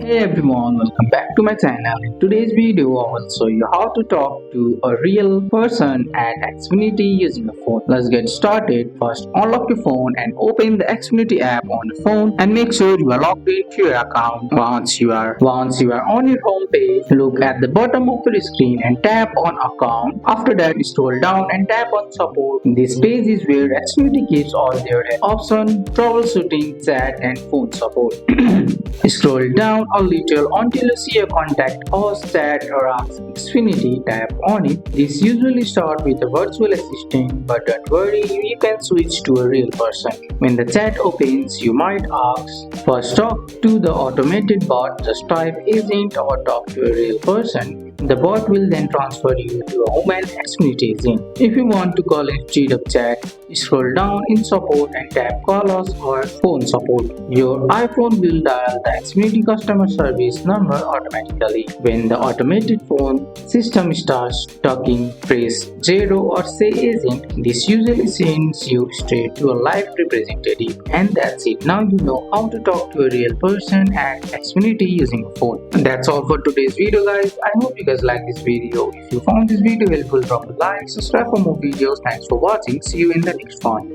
Hey everyone, welcome back to my channel. In today's video, I will show you how to talk to a real person at Xfinity using a phone. Let's get started. First, unlock your phone and open the Xfinity app on your phone and make sure you are logged into your account. Once you are on your home page, look at the bottom of your screen and tap on account. After that, scroll down and tap on support. This page is where Xfinity gives all their options, troubleshooting, chat and phone support. Scroll down a little until you see a contact us chat or ask Xfinity. Tap on it. This usually starts with a virtual assistant, but don't worry, you can switch to a real person. When the chat opens, you might ask, first talk to the automated bot, just type agent or talk to a real person. The bot will then transfer you to a human Xfinity agent. If you want to call instead of chat, scroll down in support and tap call us or phone support. Your iPhone will dial the Xfinity customer service number automatically. When the automated phone system starts talking, press 0 or say agent. This usually sends you straight to a live representative. And that's it. Now you know how to talk to a real person at Xfinity using a phone. And that's all for today's video, guys. I hope you guys like this video. If you found this video helpful, drop a like, subscribe for more videos. Thanks for watching. See you in the next one.